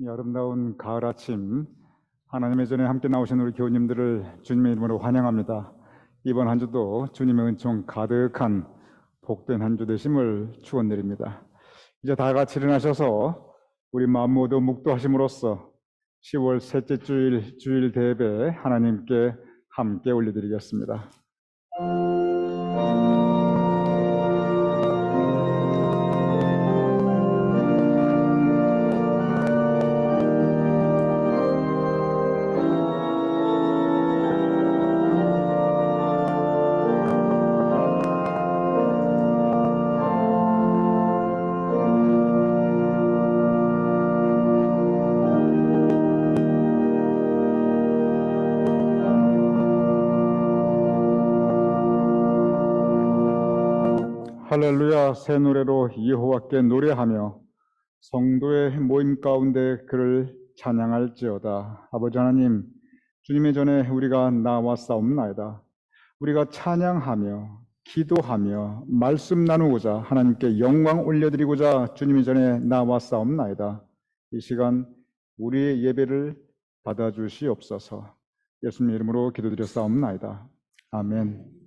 이 아름다운 가을 아침, 하나님의 전에 함께 나오신 우리 교우님들을 주님의 이름으로 환영합니다. 이번 한 주도 주님의 은총 가득한 복된 한 주 되심을 축원드립니다. 이제 다 같이 일어나셔서 우리 마음 모두 묵도하심으로써 10월 셋째 주일 대예배 하나님께 함께 올려드리겠습니다. 할렐루야. 새 노래로 여호와께 노래하며 성도의 모임 가운데 그를 찬양할지어다. 아버지 하나님, 주님의 전에 우리가 나왔사옵나이다. 우리가 찬양하며 기도하며 말씀 나누고자 하나님께 영광 올려드리고자 주님의 전에 나왔사옵나이다. 이 시간 우리의 예배를 받아주시옵소서. 예수님 이름으로 기도드렸사옵나이다. 아멘.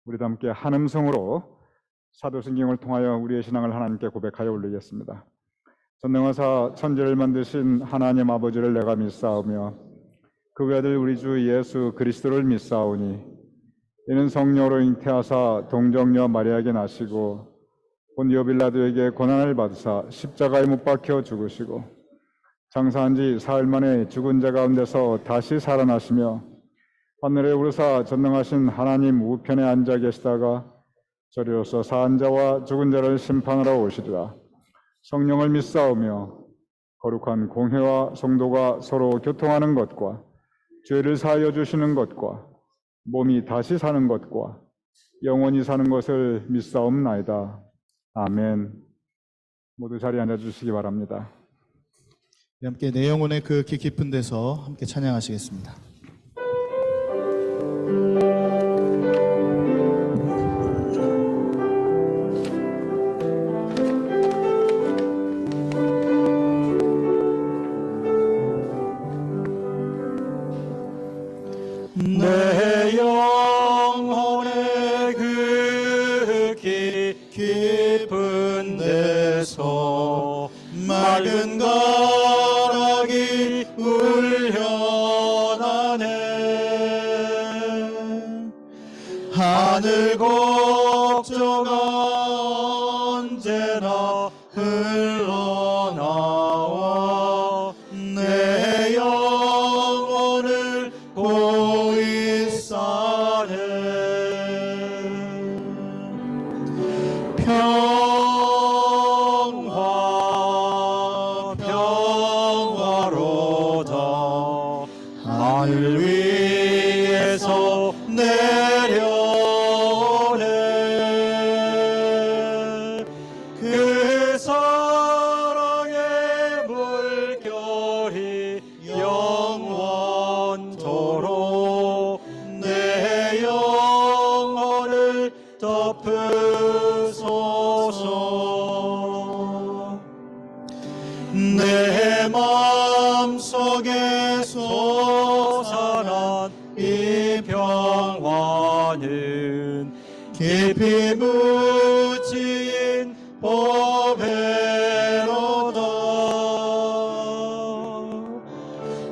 우리도 함께 한 음성으로 사도성경을 통하여 우리의 신앙을 하나님께 고백하여 올리겠습니다. 전능하사 천지를 만드신 하나님 아버지를 내가 믿사오며 그 외아들 우리 주 예수 그리스도를 믿사오니 이는 성령으로 잉태하사 동정녀 마리아에게 나시고 본디오 빌라도에게 고난을 받으사 십자가에 못 박혀 죽으시고 장사한 지 사흘 만에 죽은 자 가운데서 다시 살아나시며 하늘에 오르사 전능하신 하나님 우편에 앉아 계시다가 저리로서 사한 자와 죽은 자를 심판하러 오시리라. 성령을 믿사오며 거룩한 공회와 성도가 서로 교통하는 것과 죄를 사하여 주시는 것과 몸이 다시 사는 것과 영원히 사는 것을 믿사옵나이다. 아멘. 모두 자리에 앉아주시기 바랍니다. 함께 내 영혼의 그 깊은 데서 함께 찬양하시겠습니다. 내 영혼의 그 깊은 데서 맑은 가락이 울려나네. 하늘 곡조가 언제나 흘러나와 내 영혼을 고이 싸네. 평화 평화로다. 하늘 위에서 내려오네. 그 사랑의 물결이 영원토록 내 영혼을 덮으소서. 내 마음속에 솟아난 이 평화는 깊이 묻힌 보배로다.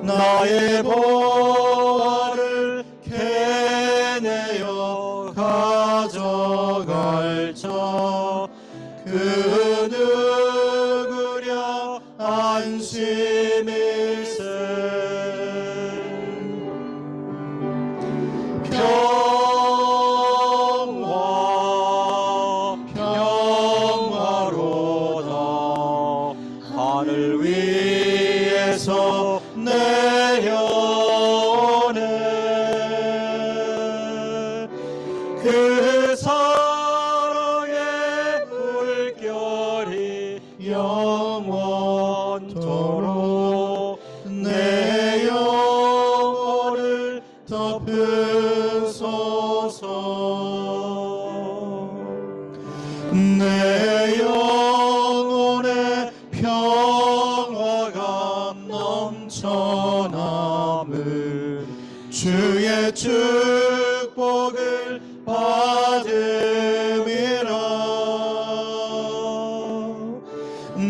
나의 보화를 캐내어 가져갈 자 그 누구랴 안심일세. 평화 평화로다. 하늘 위에서 내려오네. 그 사랑의 물결이 영원토록 내 영혼을 덮으소서. 내 영혼의 평화가 넘쳐남은 주의 축복을 받음이라.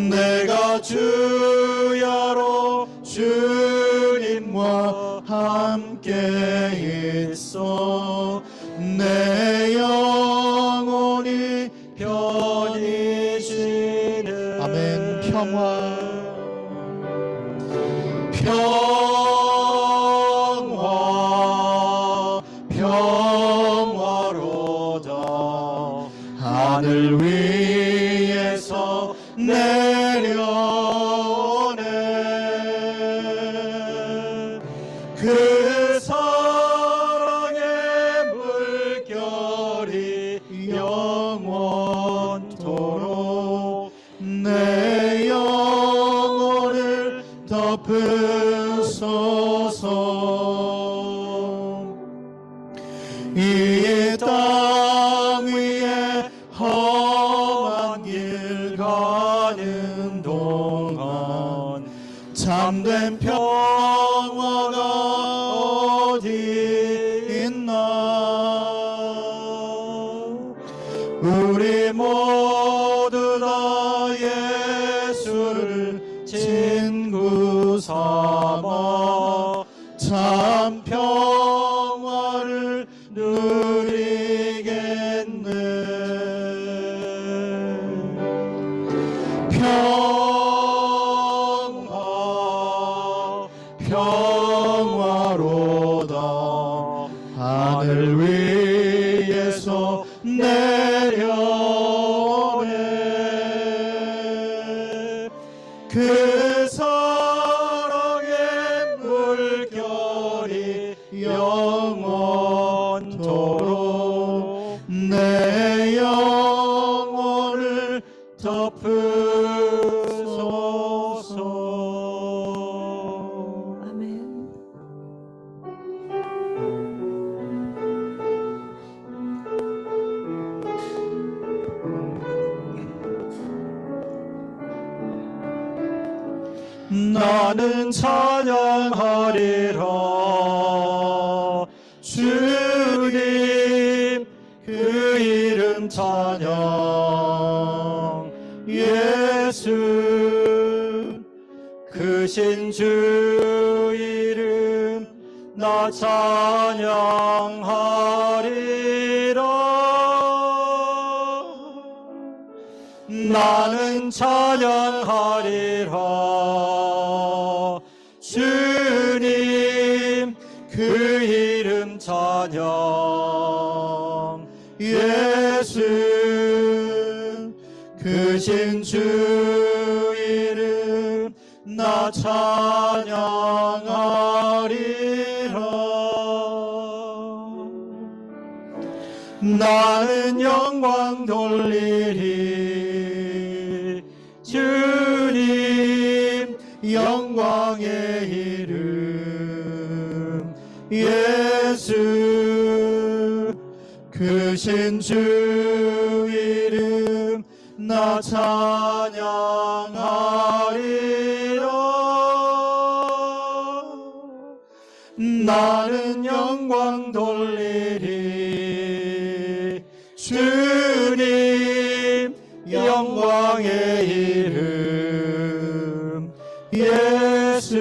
내가 주야로 주님과 함께 있어 내 영혼이 편히 쉬네. 아멘. 평화 평화 평화로다. 하늘 위에서 내려오네. 그 사랑의 물결이 영원토록 내 영혼을 덮으소서. 이 땅 위에 험한 길 가는 동안 참된 평화가 어디 있나. 우리 모두 다 예수를 평화로다. 하늘 위에서 내려오네. 그 사랑의 물결이 영원토록 내 영혼을 덮으소서. 아멘. 나는 찬양하리라 주님 그 이름 찬양. 예수 크신 주 이름 나 찬양하리라. 나는 찬양하리라 주님 그 이름 찬양. 예수 크신 주 이름 나 찬양하리라. 나는 영광 돌리리 주님 영광의 이름. 예수 크신 주 이름 나 찬양하리라. 나는 영광 돌리리 주님 영광의 이름. 예수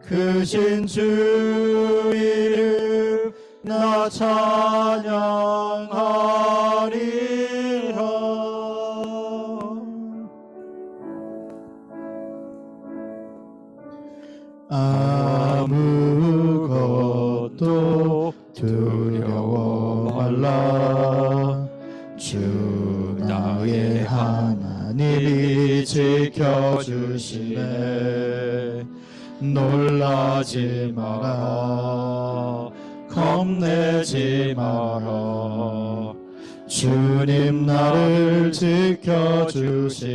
크신 주 이름 나 찬양하리라. 아무것도 두려워 말라. 주 나의 하나님이 지켜주시네. 놀라지 마라 겁내지 마라. 주님 나를 지켜주시네.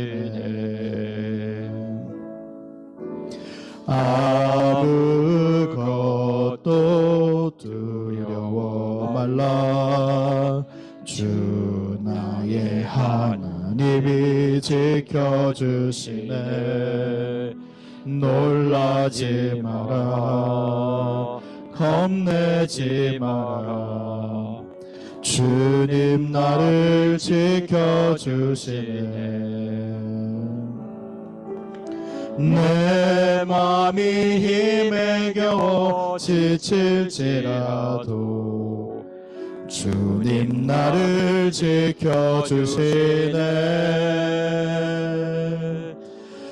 아무것도 두려워 말라. 주 나의 하나님이 지켜주시네. 놀라지 마라 겁내지 마라. 주님 나를 지켜주시네. 내 맘이 힘에 겨워 지칠지라도 주님 나를 지켜주시네.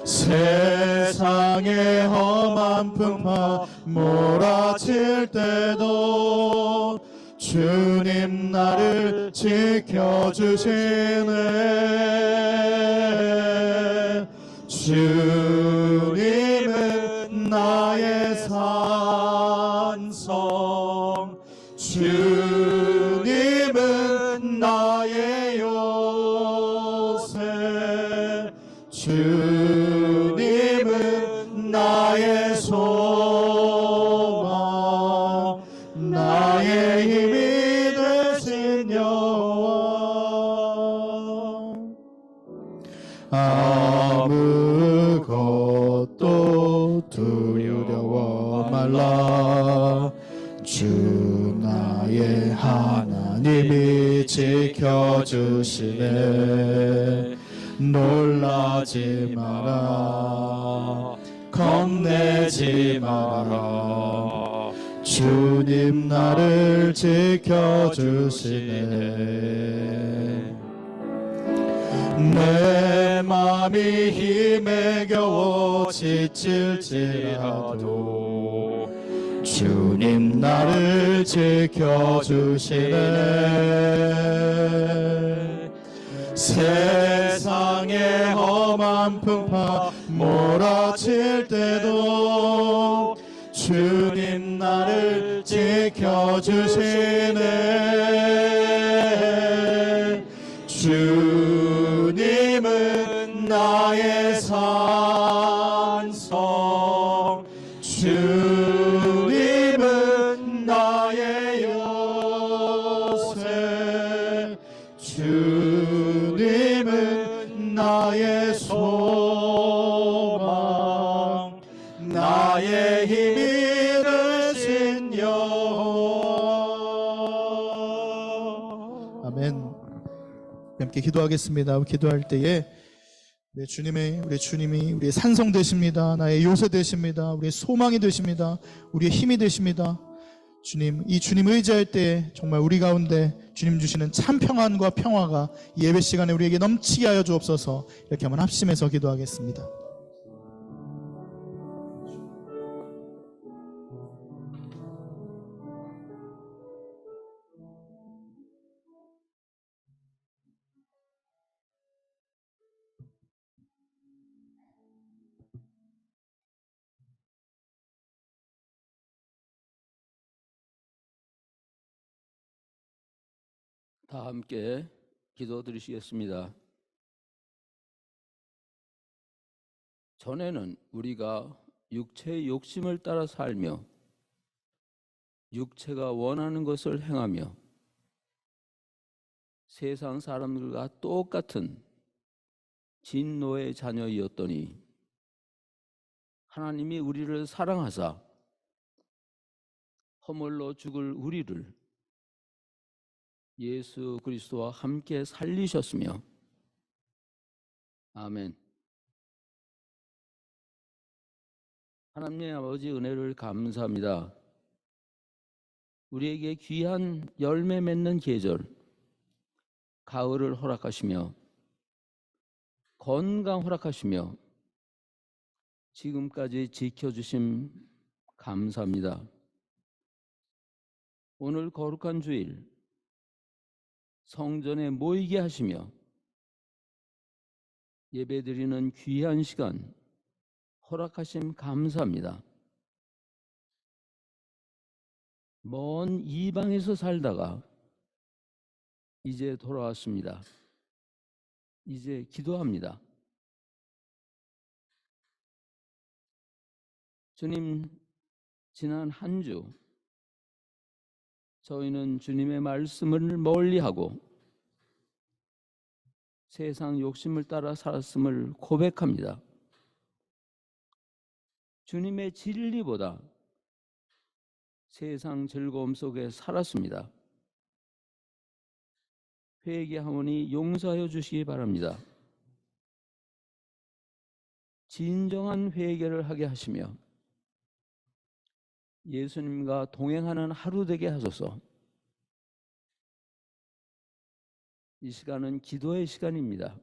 세상의 험한 풍파 몰아칠 때도 주님 나를 지켜주시네. 주님은 나의 산성. 주님은 나의 요새. 주님은 나의 소망. 나의 힘이 되신 여호와. 아무것도 두려워 말라. 주 나의 하나님이 지켜주시네. 놀라지 마라 겁내지 마라. 주님 나를 지켜주시네. 내 맘이 힘에 겨워 지칠지라도 주님 나를 지켜주시네. 세상의 험한 풍파 몰아칠 때도 주님 나를 지켜주시네. 주님은 나의 산성, 주님은 나의 요새, 주님은 나의 소망, 나의 힘이 되신 여호와. 아멘. 함께 기도하겠습니다. 기도할 때에 우리 주님이 우리의 산성 되십니다. 나의 요새 되십니다. 우리의 소망이 되십니다. 우리의 힘이 되십니다. 주님, 이 주님 의지할 때 정말 우리 가운데 주님 주시는 참 평안과 평화가 이 예배 시간에 우리에게 넘치게 하여 주옵소서. 이렇게 한번 합심해서 기도하겠습니다. 다 함께 기도드리시겠습니다. 전에는 우리가 육체의 욕심을 따라 살며 육체가 원하는 것을 행하며 세상 사람들과 똑같은 진노의 자녀이었더니 하나님이 우리를 사랑하사 허물로 죽을 우리를 예수 그리스도와 함께 살리셨으며, 아멘. 하나님의 아버지 은혜를 감사합니다. 우리에게 귀한 열매 맺는 계절 가을을 허락하시며 건강 허락하시며 지금까지 지켜주심 감사합니다. 오늘 거룩한 주일 성전에 모이게 하시며 예배드리는 귀한 시간 허락하심 감사합니다. 먼 이방에서 살다가 이제 돌아왔습니다. 이제 기도합니다. 주님, 지난 한 주 저희는 주님의 말씀을 멀리하고 세상 욕심을 따라 살았음을 고백합니다. 주님의 진리보다 세상 즐거움 속에 살았습니다. 회개하오니 용서하여 주시기 바랍니다. 진정한 회개를 하게 하시며 예수님과 동행하는 하루 되게 하소서. 이 시간은 기도의 시간입니다.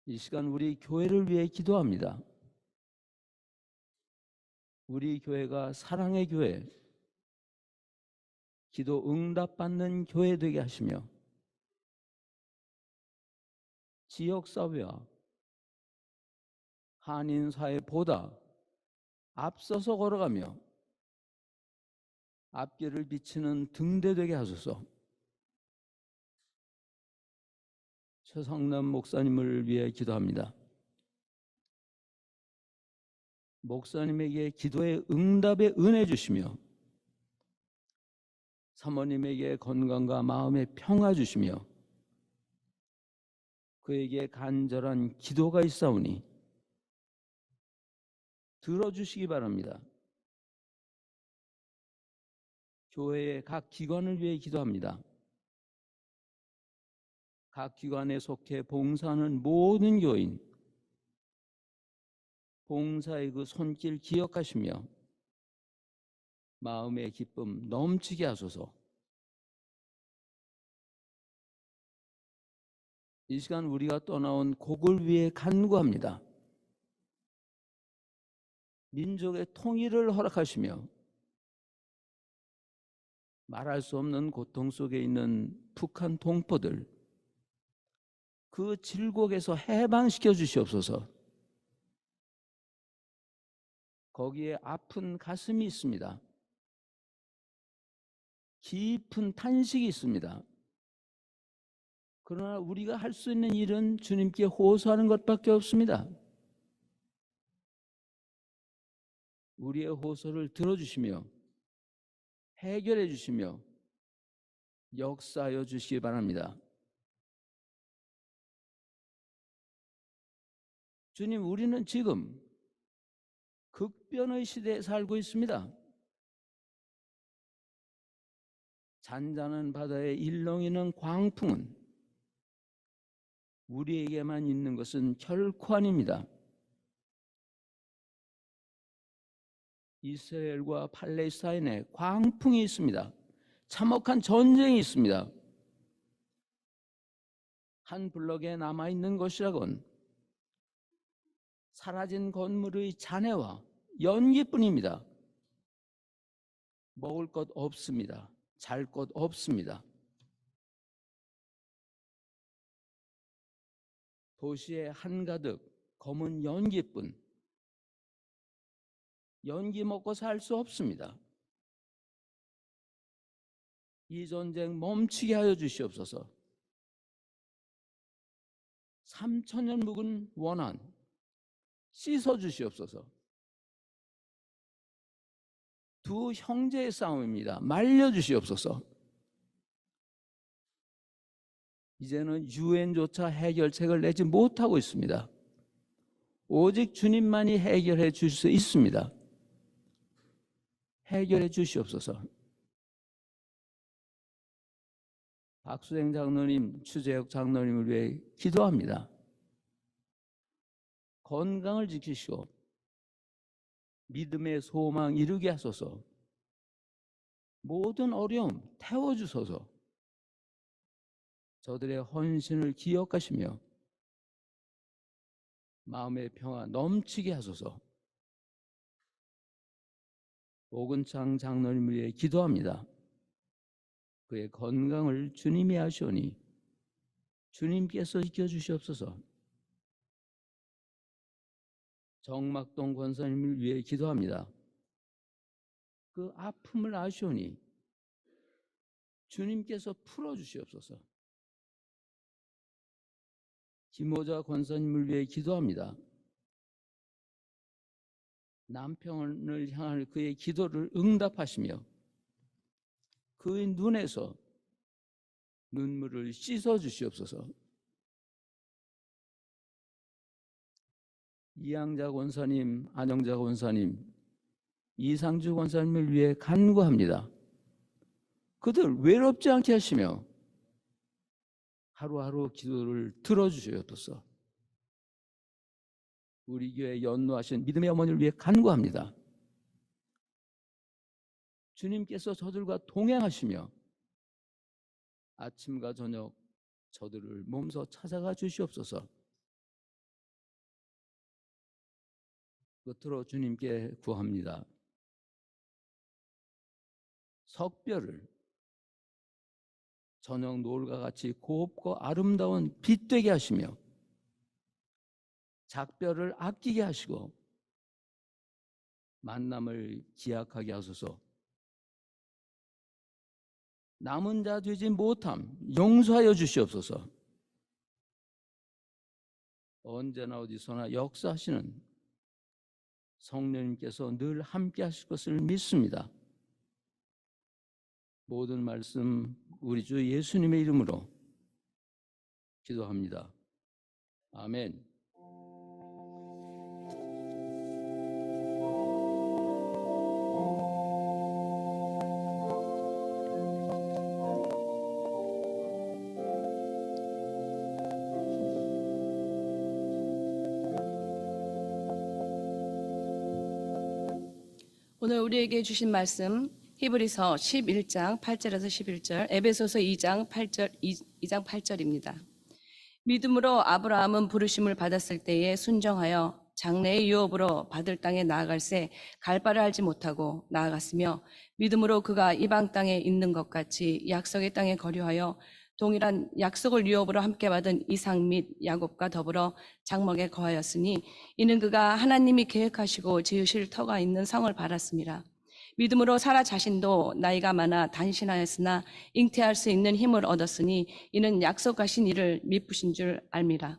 이 시간 우리 교회를 위해 기도합니다. 우리 교회가 사랑의 교회, 기도 응답받는 교회 되게 하시며 지역사회와 한인사회보다 앞서서 걸어가며 앞길을 비치는 등대 되게 하소서. 최성남 목사님을 위해 기도합니다. 목사님에게 기도의 응답의 은혜 주시며 사모님에게 건강과 마음의 평화 주시며 그에게 간절한 기도가 있사오니 들어주시기 바랍니다. 교회의 각 기관을 위해 기도합니다. 각 기관에 속해 봉사하는 모든 교인, 봉사의 그 손길 기억하시며 마음의 기쁨 넘치게 하소서. 이 시간 우리가 떠나온 곡을 위해 간구합니다. 민족의 통일을 허락하시며 말할 수 없는 고통 속에 있는 북한 동포들, 그 질곡에서 해방시켜 주시옵소서. 거기에 아픈 가슴이 있습니다. 깊은 탄식이 있습니다. 그러나 우리가 할 수 있는 일은 주님께 호소하는 것밖에 없습니다. 우리의 호소를 들어주시며 해결해 주시며 역사하여 주시기 바랍니다. 주님, 우리는 지금 극변의 시대에 살고 있습니다. 잔잔한 바다에 일렁이는 광풍은 우리에게만 있는 것은 결코 아닙니다. 이스라엘과 팔레스타인에 광풍이 있습니다. 참혹한 전쟁이 있습니다. 한 블럭에 남아있는 것이라곤 사라진 건물의 잔해와 연기뿐입니다. 먹을 것 없습니다. 잘 것 없습니다. 도시에 한가득 검은 연기뿐. 연기 먹고 살 수 없습니다. 이 전쟁 멈추게 하여 주시옵소서. 3,000년 묵은 원한 씻어 주시옵소서. 두 형제의 싸움입니다. 말려 주시옵소서. 이제는 유엔조차 해결책을 내지 못하고 있습니다. 오직 주님만이 해결해 주실 수 있습니다. 해결해 주시옵소서. 박수행 장로님, 추재혁 장로님을 위해 기도합니다. 건강을 지키시고 믿음의 소망 이루게 하소서. 모든 어려움 태워주소서. 저들의 헌신을 기억하시며 마음의 평화 넘치게 하소서. 오근창 장로님을 위해 기도합니다. 그의 건강을 주님이 하시오니 주님께서 지켜주시옵소서. 정막동 권사님을 위해 기도합니다. 그 아픔을 아시오니 주님께서 풀어주시옵소서. 김호자 권사님을 위해 기도합니다. 남편을 향한 그의 기도를 응답하시며 그의 눈에서 눈물을 씻어 주시옵소서. 이양자 권사님, 안영자 권사님, 이상주 권사님을 위해 간구합니다. 그들 외롭지 않게 하시며 하루하루 기도를 들어주시옵소서. 우리 교회 연로하신 믿음의 어머니를 위해 간구합니다. 주님께서 저들과 동행하시며 아침과 저녁 저들을 몸소 찾아가 주시옵소서. 끝으로 주님께 구합니다. 석별을 저녁 노을과 같이 곱고 아름다운 빛 되게 하시며 작별을 아끼게 하시고 만남을 기약하게 하소서. 남은 자 되지 못함 용서하여 주시옵소서. 언제나 어디서나 역사하시는 성령님께서 늘 함께 하실 것을 믿습니다. 모든 말씀 우리 주 예수님의 이름으로 기도합니다. 아멘. 오늘 우리에게 주신 말씀 히브리서 11장 8절에서 11절, 에베소서 2장 8절입니다. 믿음으로 아브라함은 부르심을 받았을 때에 순정하여 장래의 유업으로 받을 땅에 나아갈새 갈 바를 알지 못하고 나아갔으며 믿음으로 그가 이방 땅에 있는 것 같이 약속의 땅에 거류하여 동일한 약속을 유업으로 함께 받은 이삭 및 야곱과 더불어 장막에 거하였으니 이는 그가 하나님이 계획하시고 지으실 터가 있는 성을 바랐습니다. 믿음으로 사라 자신도 나이가 많아 단신하였으나 잉태할 수 있는 힘을 얻었으니 이는 약속하신 이를 미쁘신 줄 알미라.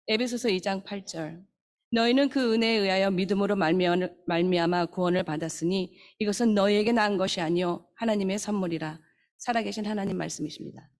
에베소서 2장 8절. 너희는 그 은혜에 의하여 믿음으로 말미암아 구원을 받았으니 이것은 너희에게 난 것이 아니요 하나님의 선물이라. 살아계신 하나님 말씀이십니다.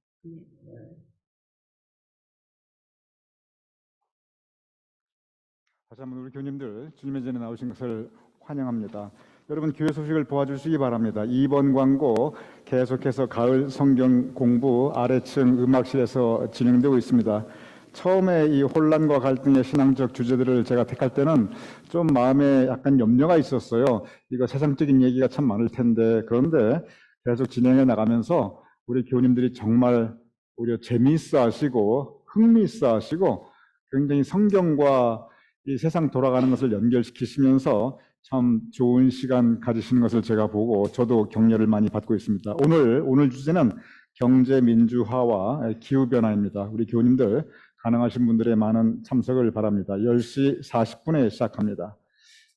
다시 한번 우리 교님들 주님의 전에 나오신 것을 환영합니다. 여러분 교회 소식을 보아주시기 바랍니다. 2번 광고 계속해서 가을 성경 공부 아래층 음악실에서 진행되고 있습니다. 처음에 이 혼란과 갈등의 신앙적 주제들을 제가 택할 때는 좀 마음에 약간 염려가 있었어요. 이거 세상적인 얘기가 참 많을 텐데, 그런데 계속 진행해 나가면서 우리 교님들이 정말 오히려 재미있어 하시고 흥미있어 하시고 굉장히 성경과 이 세상 돌아가는 것을 연결시키시면서 참 좋은 시간 가지시는 것을 제가 보고 저도 격려를 많이 받고 있습니다. 오늘 주제는 경제민주화와 기후변화입니다. 우리 교님들 가능하신 분들의 많은 참석을 바랍니다. 10시 40분에 시작합니다.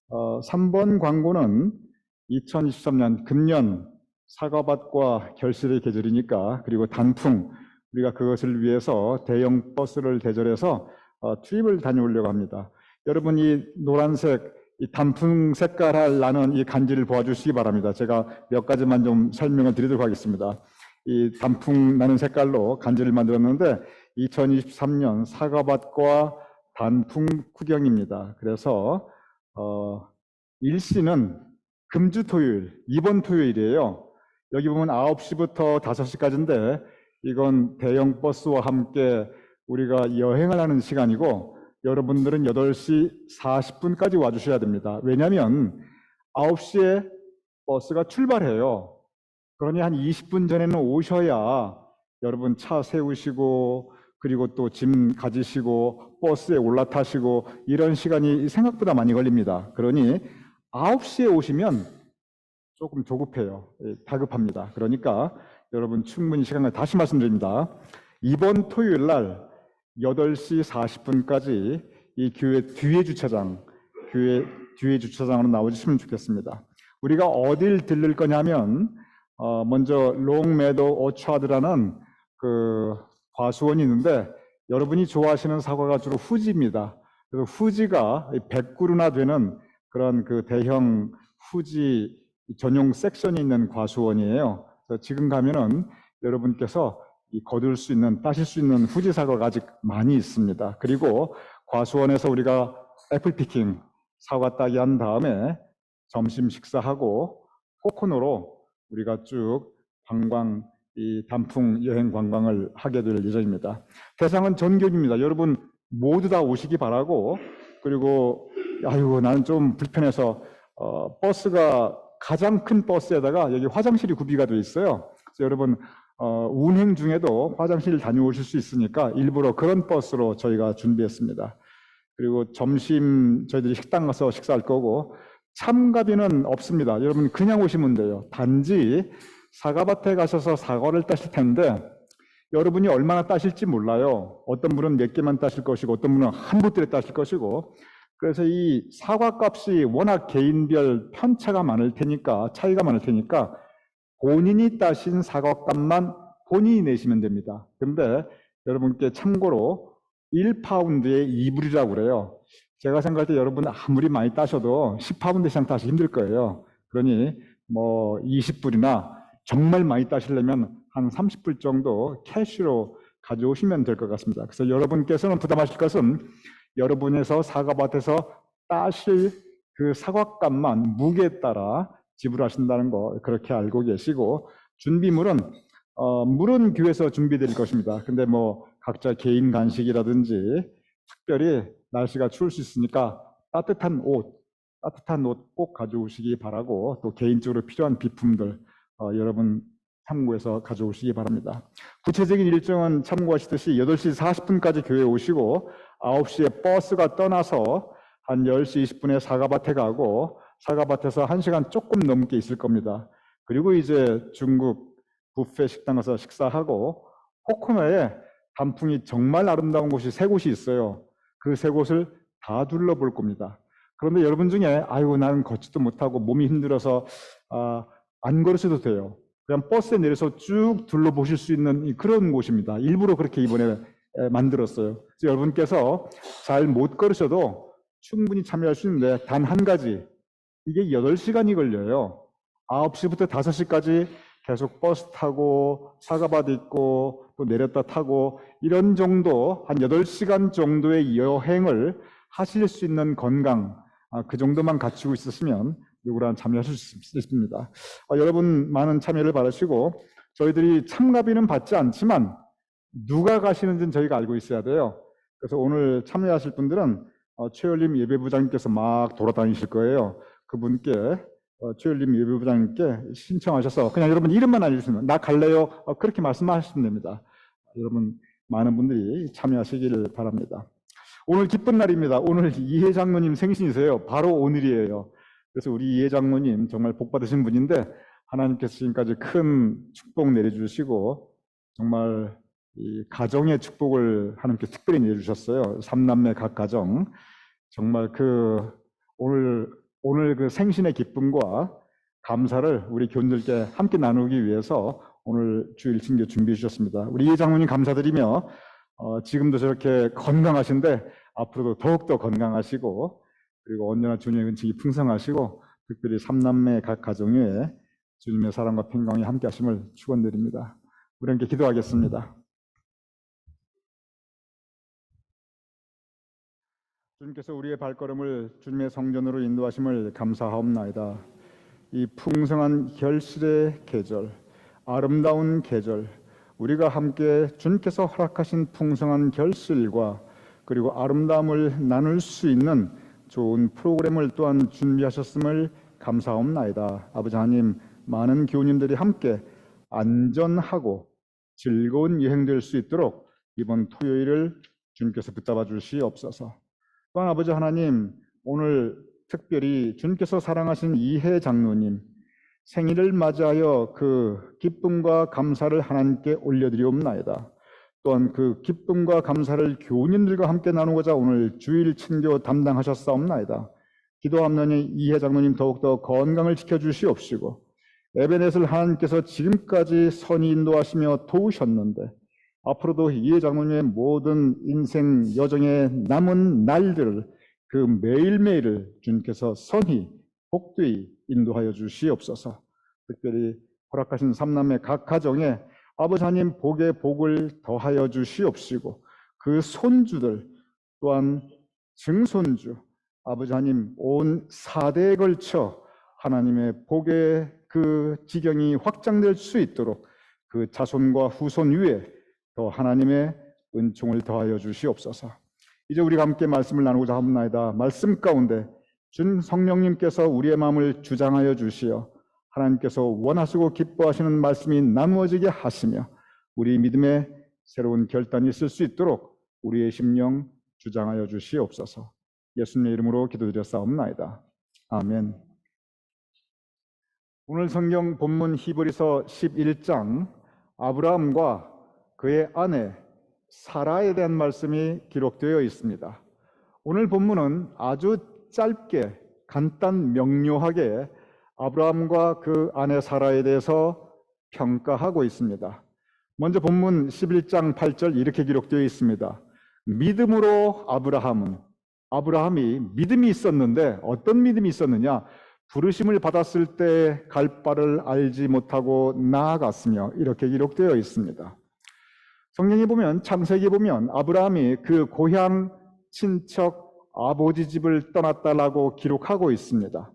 3번 광고는 2023년 금년 사과밭과 결실의 계절이니까, 그리고 단풍, 우리가 그것을 위해서 대형 버스를 대절해서 트립을 다녀오려고 합니다. 여러분 이 노란색 이 단풍 색깔을 나는 이 간지를 보아주시기 바랍니다. 제가 몇 가지만 좀 설명을 드리도록 하겠습니다. 이 단풍 나는 색깔로 간지를 만들었는데 2023년 사과밭과 단풍 구경입니다. 그래서 일시는 금주 토요일, 이번 토요일이에요. 여기 보면 9시부터 5시까지인데 이건 대형 버스와 함께 우리가 여행을 하는 시간이고, 여러분들은 8시 40분까지 와주셔야 됩니다. 왜냐하면 9시에 버스가 출발해요. 그러니 한 20분 전에는 오셔야 여러분 차 세우시고 그리고 또 짐 가지시고 버스에 올라타시고 이런 시간이 생각보다 많이 걸립니다. 그러니 9시에 오시면 조금 조급해요. 다급합니다. 그러니까 여러분 충분히 시간을 다시 말씀드립니다. 이번 토요일 날 8시 40분까지 이 교회 뒤에 주차장으로 나와주시면 좋겠습니다. 우리가 어딜 들릴 거냐면 먼저 롱메도 오차드라는 그 과수원이 있는데, 여러분이 좋아하시는 사과가 주로 후지입니다. 그래서 후지가 100그루나 되는 그런 그 대형 후지 전용 섹션이 있는 과수원이에요. 그래서 지금 가면은 여러분께서 거둘 수 있는, 따실 수 있는 후지 사과가 아직 많이 있습니다. 그리고 과수원에서 우리가 애플피킹, 사과 따기 한 다음에 점심 식사하고 포코노로 우리가 쭉 관광, 이 단풍 여행 관광을 하게 될 예정입니다. 대상은 전교입니다. 여러분 모두 다 오시기 바라고, 그리고 나는 좀 불편해서 버스가 가장 큰 버스에다가 여기 화장실이 구비가 되어 있어요. 그래서 여러분 운행 중에도 화장실 다녀오실 수 있으니까 일부러 그런 버스로 저희가 준비했습니다. 그리고 점심 저희들이 식당 가서 식사할 거고, 참가비는 없습니다. 여러분 그냥 오시면 돼요. 단지 사과밭에 가셔서 사과를 따실 텐데 여러분이 얼마나 따실지 몰라요. 어떤 분은 몇 개만 따실 것이고 어떤 분은 한 부대에 따실 것이고, 그래서 이 사과값이 워낙 개인별 편차가 많을 테니까, 차이가 많을 테니까 본인이 따신 사과값만 본인이 내시면 됩니다. 그런데 여러분께 참고로 1파운드에 2불이라고 그래요. 제가 생각할 때 여러분 아무리 많이 따셔도 10파운드 이상 따시기 힘들 거예요. 그러니 뭐 20불이나 정말 많이 따시려면 한 30불 정도 캐시로 가져오시면 될 것 같습니다. 그래서 여러분께서는 부담하실 것은 여러분에서 사과밭에서 따실 그 사과값만 무게에 따라 지불하신다는 거 그렇게 알고 계시고, 준비물은 물은 교회에서 준비될 것입니다. 근데 뭐 각자 개인 간식이라든지, 특별히 날씨가 추울 수 있으니까 따뜻한 옷 꼭 가져오시기 바라고, 또 개인적으로 필요한 비품들 여러분 참고해서 가져오시기 바랍니다. 구체적인 일정은 참고하시듯이 8시 40분까지 교회에 오시고 9시에 버스가 떠나서 한 10시 20분에 사과밭에 가고 사과밭에서 1시간 조금 넘게 있을 겁니다. 그리고 이제 중국 뷔페 식당 가서 식사하고 호코노에 단풍이 정말 아름다운 곳이 3곳이 있어요. 그 3곳을 다 둘러볼 겁니다. 그런데 여러분 중에 아이고 나는 걷지도 못하고 몸이 힘들어서 안 걸으셔도 돼요. 그냥 버스에 내려서 쭉 둘러보실 수 있는 그런 곳입니다. 일부러 그렇게 이번에 만들었어요. 그래서 여러분께서 잘 못 걸으셔도 충분히 참여할 수 있는데 단 한 가지, 이게 8시간이 걸려요. 9시부터 5시까지 계속 버스 타고 사과밭 있고 또 내렸다 타고 이런 정도 한 8시간 정도의 여행을 하실 수 있는 건강, 그 정도만 갖추고 있으시면 누구나 참여하실 수 있습니다. 여러분 많은 참여를 바라시고 저희들이 참가비는 받지 않지만 누가 가시는지는 저희가 알고 있어야 돼요. 그래서 오늘 참여하실 분들은 최열림 예배부장님께서 막 돌아다니실 거예요. 그분께 최열림 예배부장님께 신청하셔서 그냥 여러분 이름만 알려주시면 나 갈래요? 그렇게 말씀하시면 됩니다. 여러분 많은 분들이 참여하시기를 바랍니다. 오늘 기쁜 날입니다. 오늘 이해 장로님 생신이세요. 바로 오늘이에요. 그래서 우리 이해 장로님 정말 복 받으신 분인데 하나님께서 지금까지 큰 축복 내려주시고 정말 이 가정의 축복을 하나님께 특별히 내려주셨어요. 3남매 각 가정. 정말 오늘 그 생신의 기쁨과 감사를 우리 교인들께 함께 나누기 위해서 오늘 주일 징계 준비해 주셨습니다. 우리 이해 장로님 감사드리며 지금도 저렇게 건강하신데 앞으로도 더욱더 건강하시고 그리고 언제나 주님의 은총이 풍성하시고 특별히 3남매 각 가정에 주님의 사랑과 평강이 함께 하심을 축원드립니다. 우리 함께 기도하겠습니다. 주님께서 우리의 발걸음을 주님의 성전으로 인도하심을 감사하옵나이다. 이 풍성한 결실의 계절, 아름다운 계절, 우리가 함께 주님께서 허락하신 풍성한 결실과 그리고 아름다움을 나눌 수 있는 좋은 프로그램을 또한 준비하셨음을 감사옵나이다. 아버지 하나님, 많은 교우님들이 함께 안전하고 즐거운 여행될 수 있도록 이번 토요일을 주님께서 붙잡아 주시옵소서. 또한 아버지 하나님, 오늘 특별히 주님께서 사랑하신 이해 장로님 생일을 맞이하여 그 기쁨과 감사를 하나님께 올려드리옵나이다. 또한 그 기쁨과 감사를 교우님들과 함께 나누고자 오늘 주일 친교 담당하셨사옵나이다. 기도하옵나니 이해 장로님 더욱더 건강을 지켜주시옵시고 에베넷을 하나님께서 지금까지 선히 인도하시며 도우셨는데 앞으로도 이해 장로님의 모든 인생 여정의 남은 날들을 그 매일매일을 주님께서 선히 복되이 인도하여 주시옵소서. 특별히 허락하신 3남매 각 가정에 아버지 하나님 복의 복을 더하여 주시옵시고 그 손주들 또한 증손주 아버지 하나님 온 4대에 걸쳐 하나님의 복의 그 지경이 확장될 수 있도록 그 자손과 후손 위에 더 하나님의 은총을 더하여 주시옵소서. 이제 우리가 함께 말씀을 나누고자 합니다. 말씀 가운데 준 성령님께서 우리의 마음을 주장하여 주시어 하나님께서 원하시고 기뻐하시는 말씀이 나누어지게 하시며 우리 믿음의 새로운 결단이 있을 수 있도록 우리의 심령 주장하여 주시옵소서. 예수님의 이름으로 기도드렸사옵나이다. 아멘. 오늘 성경 본문 히브리서 11장 아브라함과 그의 아내 사라에 대한 말씀이 기록되어 있습니다. 오늘 본문은 아주 짧게 간단 명료하게 아브라함과 그 아내 사라에 대해서 평가하고 있습니다. 먼저 본문 11장 8절 이렇게 기록되어 있습니다. 믿음으로 아브라함이 믿음이 있었는데 어떤 믿음이 있었느냐? 부르심을 받았을 때 갈 바를 알지 못하고 나아갔으며 이렇게 기록되어 있습니다. 성경에 보면 창세기에 보면 아브라함이 그 고향 친척 아버지 집을 떠났다라고 기록하고 있습니다.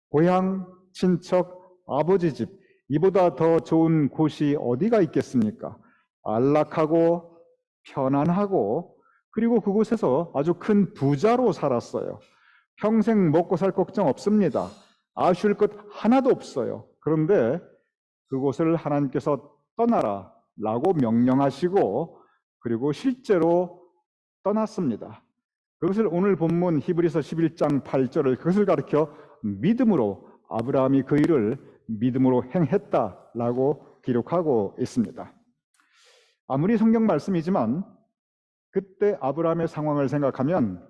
고향 친척 아버지 집, 이보다 더 좋은 곳이 어디가 있겠습니까? 안락하고 편안하고 그리고 그곳에서 아주 큰 부자로 살았어요. 평생 먹고 살 걱정 없습니다. 아쉬울 것 하나도 없어요. 그런데 그곳을 하나님께서 떠나라라고 명령하시고 그리고 실제로 떠났습니다. 그것을 오늘 본문 히브리서 11장 8절을 그것을 가리켜 믿음으로 아브라함이 그 일을 믿음으로 행했다라고 기록하고 있습니다. 아무리 성경 말씀이지만 그때 아브라함의 상황을 생각하면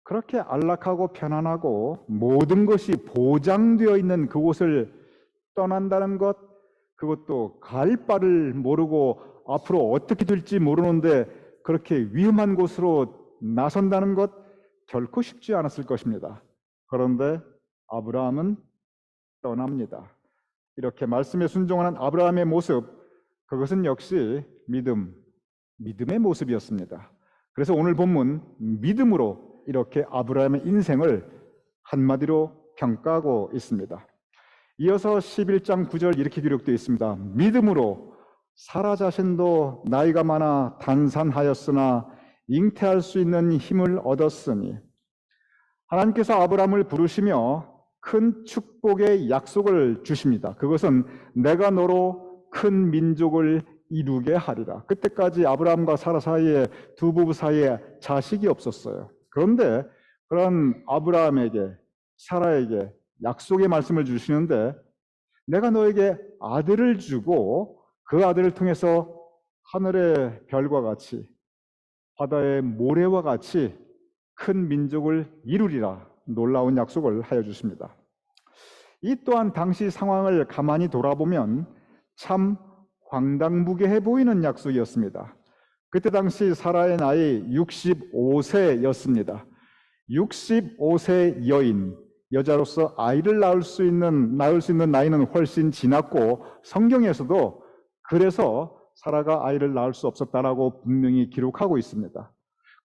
그렇게 안락하고 편안하고 모든 것이 보장되어 있는 그곳을 떠난다는 것, 그것도 갈 바를 모르고 앞으로 어떻게 될지 모르는데 그렇게 위험한 곳으로 나선다는 것 결코 쉽지 않았을 것입니다. 그런데 아브라함은 떠납니다. 이렇게 말씀에 순종하는 아브라함의 모습, 그것은 역시 믿음의 모습이었습니다. 그래서 오늘 본문 믿음으로 이렇게 아브라함의 인생을 한마디로 평가하고 있습니다. 이어서 11장 9절 이렇게 기록되어 있습니다. 믿음으로 사라 자신도 나이가 많아 단산하였으나 잉태할 수 있는 힘을 얻었으니, 하나님께서 아브라함을 부르시며 큰 축복의 약속을 주십니다. 그것은 내가 너로 큰 민족을 이루게 하리라. 그때까지 아브라함과 사라 사이에, 두 부부 사이에 자식이 없었어요. 그런데 그런 아브라함에게, 사라에게 약속의 말씀을 주시는데, 내가 너에게 아들을 주고 그 아들을 통해서 하늘의 별과 같이 바다의 모래와 같이 큰 민족을 이루리라. 놀라운 약속을 하여 주십니다. 이 또한 당시 상황을 가만히 돌아보면 참 황당무계해 보이는 약속이었습니다. 그때 당시 사라의 나이 65세였습니다. 65세 여인, 여자로서 아이를 낳을 수 있는 나이는 훨씬 지났고, 성경에서도 그래서 사라가 아이를 낳을 수 없었다라고 분명히 기록하고 있습니다.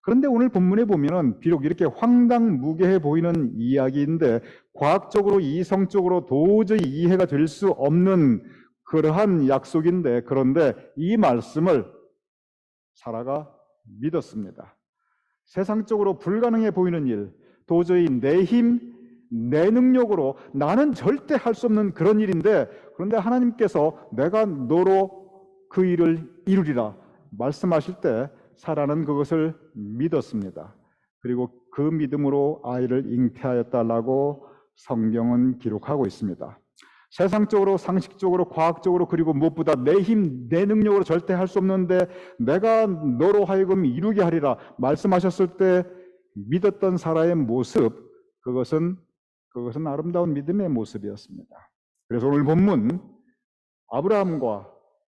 그런데 오늘 본문에 보면은 비록 이렇게 황당무계해 보이는 이야기인데 과학적으로, 이성적으로 도저히 이해가 될 수 없는 그러한 약속인데, 그런데 이 말씀을 사라가 믿었습니다. 세상적으로 불가능해 보이는 일, 도저히 내 힘, 내 능력으로 나는 절대 할 수 없는 그런 일인데, 그런데 하나님께서 내가 너로 그 일을 이루리라 말씀하실 때 사라는 그것을 믿었습니다. 그리고 그 믿음으로 아이를 잉태하였다라고 성경은 기록하고 있습니다. 세상적으로, 상식적으로, 과학적으로, 그리고 무엇보다 내 힘, 내 능력으로 절대 할 수 없는데 내가 너로 하여금 이루게 하리라 말씀하셨을 때 믿었던 사라의 모습, 그것은 아름다운 믿음의 모습이었습니다. 그래서 오늘 본문 아브라함과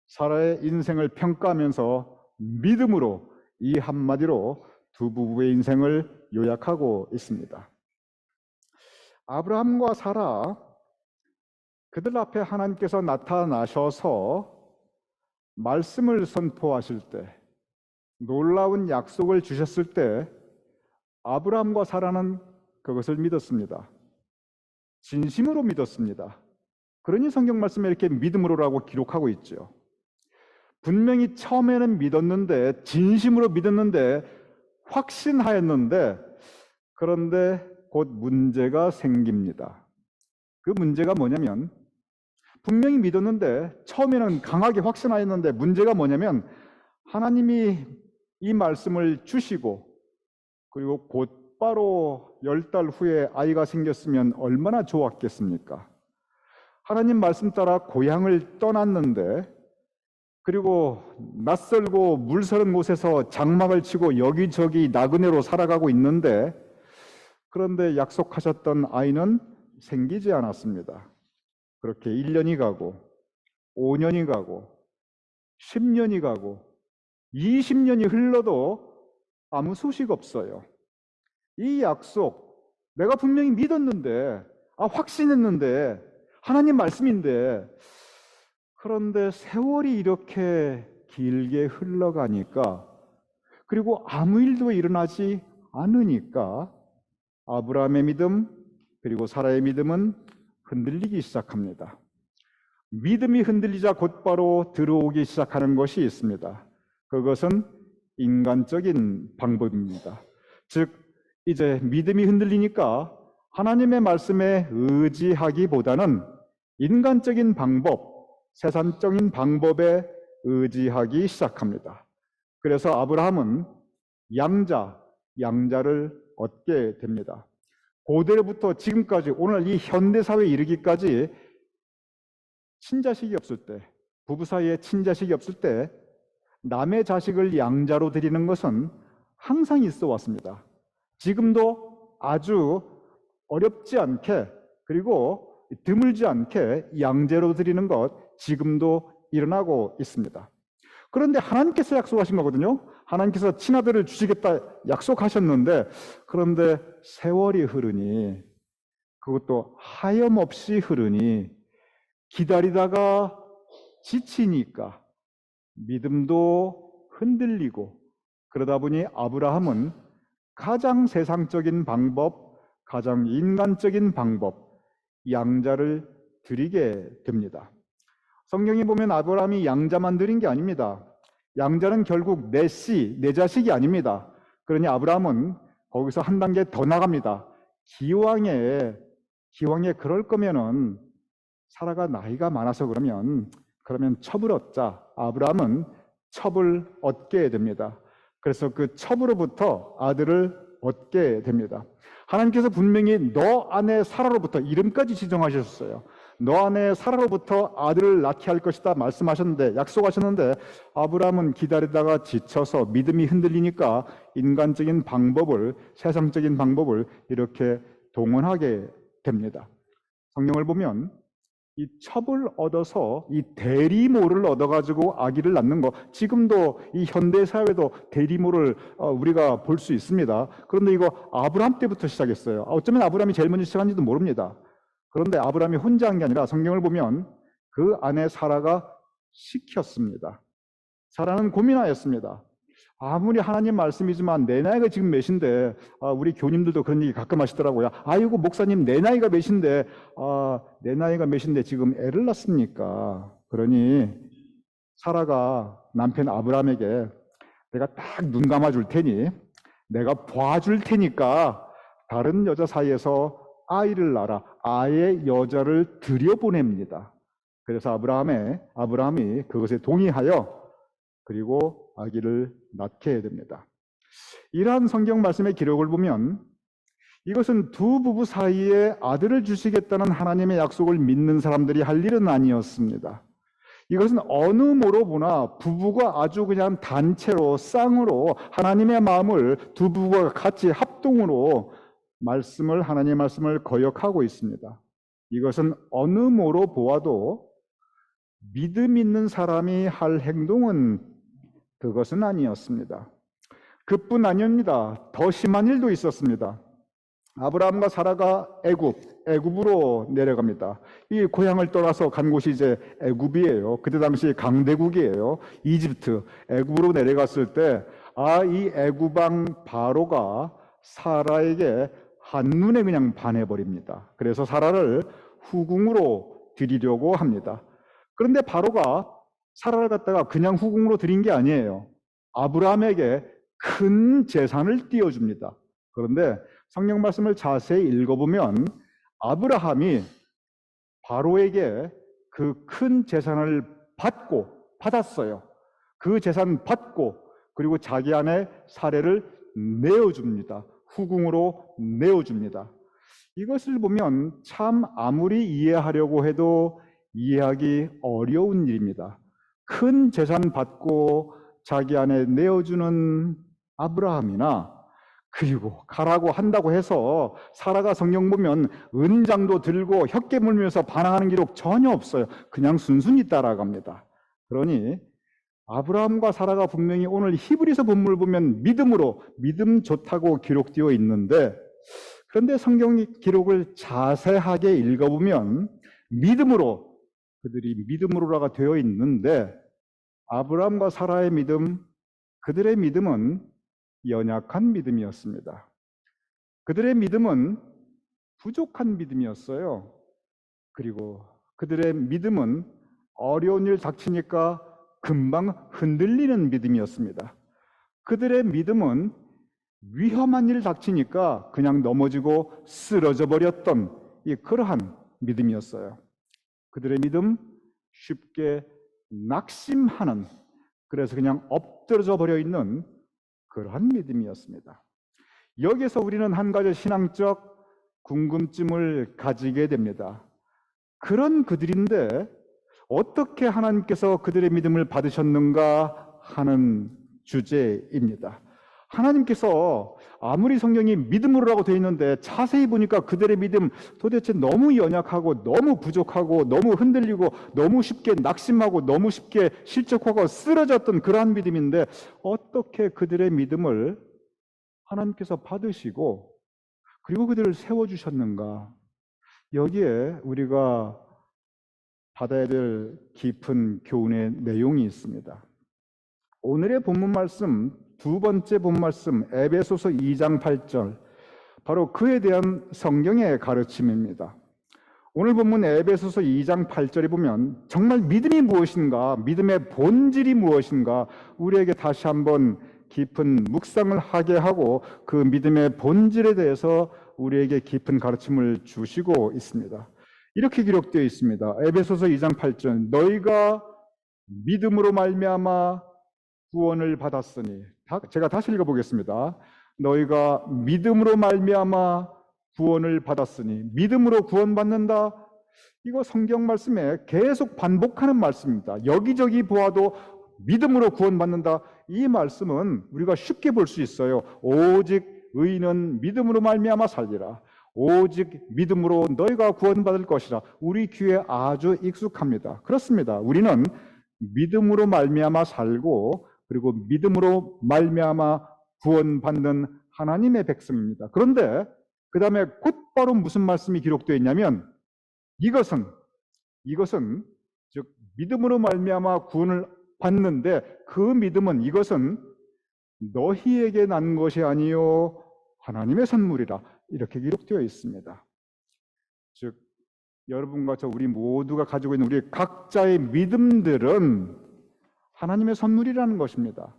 사라의 인생을 평가하면서 믿음으로, 이 한마디로 두 부부의 인생을 요약하고 있습니다. 아브라함과 사라, 그들 앞에 하나님께서 나타나셔서 말씀을 선포하실 때, 놀라운 약속을 주셨을 때 아브라함과 사라는 그것을 믿었습니다. 진심으로 믿었습니다. 그러니 성경 말씀에 이렇게 믿음으로라고 기록하고 있죠. 분명히 처음에는 믿었는데, 진심으로 믿었는데, 확신하였는데, 그런데 곧 문제가 생깁니다. 그 문제가 뭐냐면, 분명히 믿었는데, 처음에는 강하게 확신하였는데, 문제가 뭐냐면 하나님이 이 말씀을 주시고 그리고 곧바로 10달 후에 아이가 생겼으면 얼마나 좋았겠습니까? 하나님 말씀 따라 고향을 떠났는데, 그리고 낯설고 물서른 곳에서 장막을 치고 여기저기 나그네로 살아가고 있는데, 그런데 약속하셨던 아이는 생기지 않았습니다. 그렇게 1년이 가고 5년이 가고 10년이 가고 20년이 흘러도 아무 소식 없어요. 이 약속, 내가 분명히 믿었는데, 확신했는데, 하나님 말씀인데, 그런데 세월이 이렇게 길게 흘러가니까, 그리고 아무 일도 일어나지 않으니까 아브라함의 믿음, 그리고 사라의 믿음은 흔들리기 시작합니다. 믿음이 흔들리자 곧바로 들어오기 시작하는 것이 있습니다. 그것은 인간적인 방법입니다. 즉, 이제 믿음이 흔들리니까 하나님의 말씀에 의지하기보다는 인간적인 방법, 세상적인 방법에 의지하기 시작합니다. 그래서 아브라함은 양자를 얻게 됩니다. 고대로부터 지금까지 오늘 이 현대사회에 이르기까지 친자식이 없을 때, 부부 사이에 친자식이 없을 때 남의 자식을 양자로 드리는 것은 항상 있어 왔습니다. 지금도 아주 어렵지 않게 그리고 드물지 않게 양자로 드리는 것 지금도 일어나고 있습니다. 그런데 하나님께서 약속하신 거거든요. 하나님께서 친아들을 주시겠다 약속하셨는데, 그런데 세월이 흐르니, 그것도 하염없이 흐르니, 기다리다가 지치니까 믿음도 흔들리고, 그러다 보니 아브라함은 가장 세상적인 방법, 가장 인간적인 방법, 양자를 드리게 됩니다. 성경에 보면 아브라함이 양자만 드린 게 아닙니다. 양자는 결국 내 자식이 아닙니다. 그러니 아브라함은 거기서 한 단계 더 나갑니다. 기왕에 그럴 거면은 사라가 나이가 많아서 그러면 첩을 얻자. 아브라함은 첩을 얻게 됩니다. 그래서 그 첩으로부터 아들을 얻게 됩니다. 하나님께서 분명히 너 아내 사라로부터 이름까지 지정하셨어요. 너 아내 사라로부터 아들을 낳게 할 것이다 말씀하셨는데, 약속하셨는데, 아브라함은 기다리다가 지쳐서 믿음이 흔들리니까 인간적인 방법을, 세상적인 방법을 이렇게 동원하게 됩니다. 성경을 보면 이 첩을 얻어서 이 대리모를 얻어가지고 아기를 낳는 거, 지금도 이 현대사회도 대리모를 우리가 볼 수 있습니다. 그런데 이거 아브라함 때부터 시작했어요. 어쩌면 아브라함이 제일 먼저 시작한지도 모릅니다. 그런데 아브라함이 혼자 한 게 아니라 성경을 보면 그 아내 사라가 시켰습니다. 사라는 고민하였습니다. 아무리 하나님 말씀이지만 내 나이가 지금 몇인데, 우리 교님들도 그런 얘기 가끔 하시더라고요. 아이고 목사님 내 나이가 몇인데, 내 나이가 몇인데 지금 애를 낳습니까? 그러니 사라가 남편 아브라함에게 내가 딱 눈 감아줄 테니, 내가 봐줄 테니까 다른 여자 사이에서 아이를 낳아 아예 여자를 들여보냅니다. 그래서 아브라함이 그것에 동의하여 그리고 아기를 낳게 됩니다. 이러한 성경 말씀의 기록을 보면 이것은 두 부부 사이에 아들을 주시겠다는 하나님의 약속을 믿는 사람들이 할 일은 아니었습니다. 이것은 어느 모로 보나 부부가 아주 그냥 단체로 쌍으로 하나님의 마음을 두 부부가 같이 합동으로 하나님의 말씀을 거역하고 있습니다. 이것은 어느 모로 보아도 믿음 있는 사람이 할 행동은 그것은 아니었습니다. 그뿐 아닙니다. 더 심한 일도 있었습니다. 아브라함과 사라가 애굽으로 내려갑니다. 이 고향을 떠나서 간 곳이 이제 애굽이에요. 그때 당시 강대국이에요. 이집트, 애굽으로 내려갔을 때, 이 애굽왕 바로가 사라에게 한눈에 그냥 반해버립니다. 그래서 사라를 후궁으로 드리려고 합니다. 그런데 바로가 사라를 갖다가 그냥 후궁으로 드린 게 아니에요. 아브라함에게 큰 재산을 띄워줍니다. 그런데 성경 말씀을 자세히 읽어보면 아브라함이 바로에게 그 큰 재산을 받았어요. 그 재산 받고 그리고 자기 아내 사례를 내어줍니다. 후궁으로 내어줍니다. 이것을 보면 참 아무리 이해하려고 해도 이해하기 어려운 일입니다. 큰 재산 받고 자기 아내 내어주는 아브라함이나, 그리고 가라고 한다고 해서 사라가 성경 보면 은장도 들고 혀깨 물면서 반항하는 기록 전혀 없어요. 그냥 순순히 따라갑니다. 그러니 아브라함과 사라가 분명히 오늘 히브리서 본문을 보면 믿음 좋다고 기록되어 있는데, 그런데 성경 기록을 자세하게 읽어보면 그들이 믿음으로라가 되어 있는데, 아브라함과 사라의 그들의 믿음은 연약한 믿음이었습니다. 그들의 믿음은 부족한 믿음이었어요. 그리고 그들의 믿음은 어려운 일 닥치니까 금방 흔들리는 믿음이었습니다. 그들의 믿음은 위험한 일 닥치니까 그냥 넘어지고 쓰러져 버렸던 그러한 믿음이었어요. 그들의 믿음, 쉽게 낙심하는, 그래서 그냥 엎드러져 버려 있는 그러한 믿음이었습니다. 여기서 우리는 한 가지 신앙적 궁금증을 가지게 됩니다. 그런 그들인데 어떻게 하나님께서 그들의 믿음을 받으셨는가 하는 주제입니다. 하나님께서 아무리 성경이 믿음으로라고 되어 있는데 자세히 보니까 그들의 믿음 도대체 너무 연약하고 너무 부족하고 너무 흔들리고 너무 쉽게 낙심하고 너무 쉽게 실족하고 쓰러졌던 그러한 믿음인데 어떻게 그들의 믿음을 하나님께서 받으시고 그리고 그들을 세워주셨는가? 여기에 우리가 받아야 될 깊은 교훈의 내용이 있습니다. 오늘의 본문 말씀, 두 번째 본문 말씀, 에베소서 2장 8절, 바로 그에 대한 성경의 가르침입니다. 오늘 본문 에베소서 2장 8절에 보면 정말 믿음이 무엇인가, 믿음의 본질이 무엇인가 우리에게 다시 한번 깊은 묵상을 하게 하고 그 믿음의 본질에 대해서 우리에게 깊은 가르침을 주시고 있습니다. 이렇게 기록되어 있습니다. 에베소서 2장 8절, 너희가 믿음으로 말미암아 구원을 받았으니, 제가 다시 읽어보겠습니다. 너희가 믿음으로 말미암아 구원을 받았으니, 믿음으로 구원받는다, 이거 성경 말씀에 계속 반복하는 말씀입니다. 여기저기 보아도 믿음으로 구원받는다, 이 말씀은 우리가 쉽게 볼 수 있어요. 오직 의인은 믿음으로 말미암아 살리라, 오직 믿음으로 너희가 구원받을 것이라, 우리 귀에 아주 익숙합니다. 그렇습니다. 우리는 믿음으로 말미암아 살고 그리고 믿음으로 말미암아 구원받는 하나님의 백성입니다. 그런데 그 다음에 곧바로 무슨 말씀이 기록되어 있냐면 이것은 즉 믿음으로 말미암아 구원을 받는데 그 믿음은 이것은 너희에게 난 것이 아니요 하나님의 선물이라, 이렇게 기록되어 있습니다. 즉 여러분과 저 우리 모두가 가지고 있는 우리 각자의 믿음들은 하나님의 선물이라는 것입니다.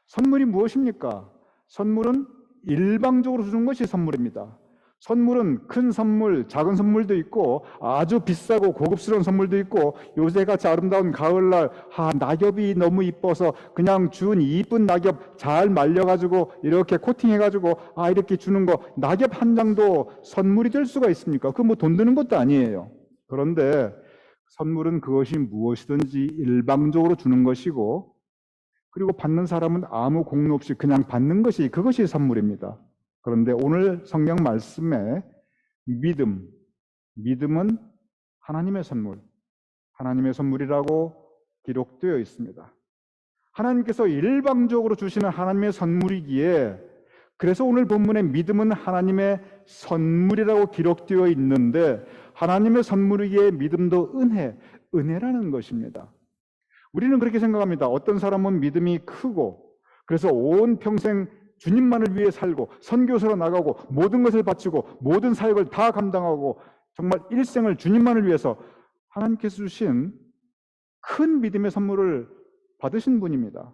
선물이 무엇입니까? 선물은 일방적으로 주는 것이 선물입니다. 선물은 큰 선물, 작은 선물도 있고 아주 비싸고 고급스러운 선물도 있고 요새같이 아름다운 가을날 낙엽이 너무 이뻐서 그냥 준 이쁜 낙엽 잘 말려가지고 이렇게 코팅해가지고 이렇게 주는 거, 낙엽 한 장도 선물이 될 수가 있습니까? 그거 뭐 돈 드는 것도 아니에요. 그런데 선물은 그것이 무엇이든지 일방적으로 주는 것이고 그리고 받는 사람은 아무 공로 없이 그냥 받는 것이, 그것이 선물입니다. 그런데 오늘 성경 말씀에 믿음은 하나님의 선물, 하나님의 선물이라고 기록되어 있습니다. 하나님께서 일방적으로 주시는 하나님의 선물이기에, 그래서 오늘 본문에 믿음은 하나님의 선물이라고 기록되어 있는데 하나님의 선물이기에 믿음도 은혜라는 것입니다. 우리는 그렇게 생각합니다. 어떤 사람은 믿음이 크고 그래서 온 평생 주님만을 위해 살고 선교사로 나가고 모든 것을 바치고 모든 사역을 다 감당하고 정말 일생을 주님만을 위해서 하나님께서 주신 큰 믿음의 선물을 받으신 분입니다.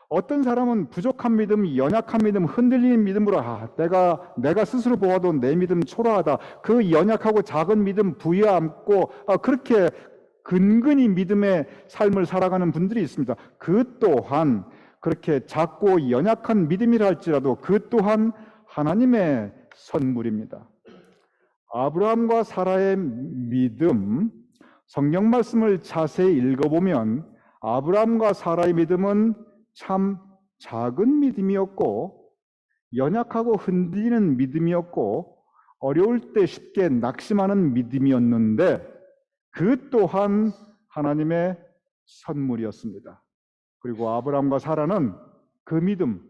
어떤 사람은 부족한 믿음, 연약한 믿음, 흔들리는 믿음으로 내가 스스로 보아도 내 믿음 초라하다, 그 연약하고 작은 믿음 부여안고 그렇게 근근히 믿음의 삶을 살아가는 분들이 있습니다. 그 또한 그렇게 작고 연약한 믿음이라 할지라도 그 또한 하나님의 선물입니다. 아브라함과 사라의 믿음, 성경 말씀을 자세히 읽어보면 아브라함과 사라의 믿음은 참 작은 믿음이었고 연약하고 흔들리는 믿음이었고 어려울 때 쉽게 낙심하는 믿음이었는데 그 또한 하나님의 선물이었습니다. 그리고 아브라함과 사라는 그 믿음,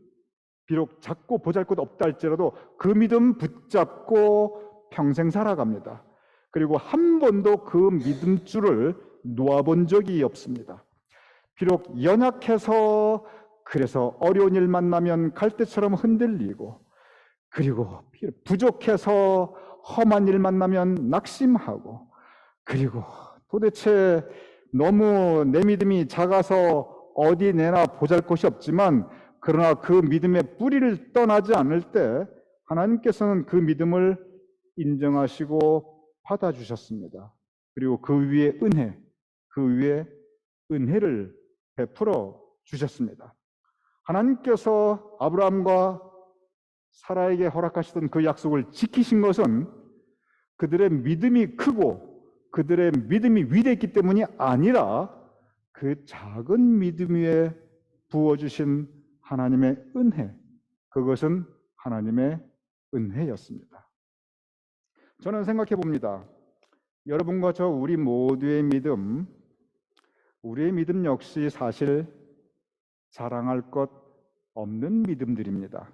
비록 작고 보잘것없다 할지라도 그 믿음 붙잡고 평생 살아갑니다. 그리고 한 번도 그 믿음줄을 놓아본 적이 없습니다. 비록 연약해서 그래서 어려운 일 만나면 갈대처럼 흔들리고, 그리고 부족해서 험한 일 만나면 낙심하고, 그리고 도대체 너무 내 믿음이 작아서 어디 내나 보잘것이 없지만 그러나 그 믿음의 뿌리를 떠나지 않을 때 하나님께서는 그 믿음을 인정하시고 받아주셨습니다. 그리고 그 위에 은혜, 그 위에 은혜를 베풀어 주셨습니다. 하나님께서 아브라함과 사라에게 허락하시던 그 약속을 지키신 것은 그들의 믿음이 크고 그들의 믿음이 위대했기 때문이 아니라 그 작은 믿음 위에 부어주신 하나님의 은혜, 그것은 하나님의 은혜였습니다. 저는 생각해 봅니다. 여러분과 저 우리 모두의 믿음, 우리의 믿음 역시 사실 자랑할 것 없는 믿음들입니다.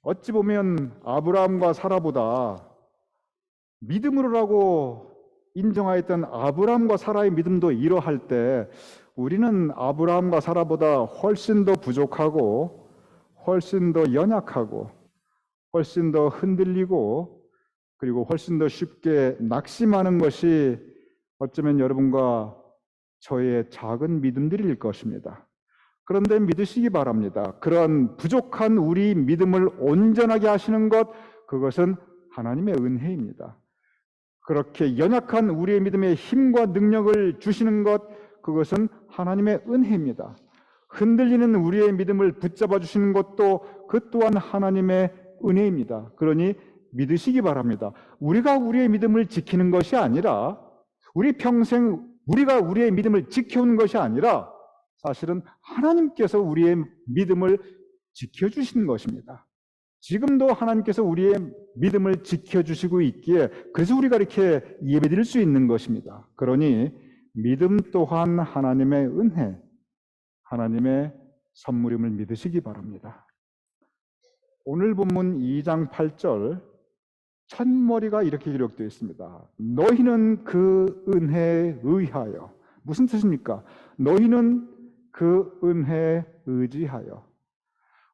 어찌 보면 아브라함과 사라보다 믿음으로라고 인정하였던 아브라함과 사라의 믿음도 이러할 때 우리는 아브라함과 사라보다 훨씬 더 부족하고 훨씬 더 연약하고 훨씬 더 흔들리고 그리고 훨씬 더 쉽게 낙심하는 것이 어쩌면 여러분과 저의 작은 믿음들일 것입니다. 그런데 믿으시기 바랍니다. 그런 부족한 우리 믿음을 온전하게 하시는 것, 그것은 하나님의 은혜입니다. 그렇게 연약한 우리의 믿음에 힘과 능력을 주시는 것, 그것은 하나님의 은혜입니다. 흔들리는 우리의 믿음을 붙잡아 주시는 것도 그 또한 하나님의 은혜입니다. 그러니 믿으시기 바랍니다. 우리가 우리의 믿음을 지키는 것이 아니라 우리 평생 우리가 우리의 믿음을 지켜오는 것이 아니라 사실은 하나님께서 우리의 믿음을 지켜주시는 것입니다. 지금도 하나님께서 우리의 믿음을 지켜주시고 있기에 그래서 우리가 이렇게 예배드릴 수 있는 것입니다. 그러니 믿음 또한 하나님의 은혜, 하나님의 선물임을 믿으시기 바랍니다. 오늘 본문 2장 8절 첫머리가 이렇게 기록되어 있습니다. 너희는 그 은혜에 의하여. 무슨 뜻입니까? 너희는 그 은혜에 의지하여.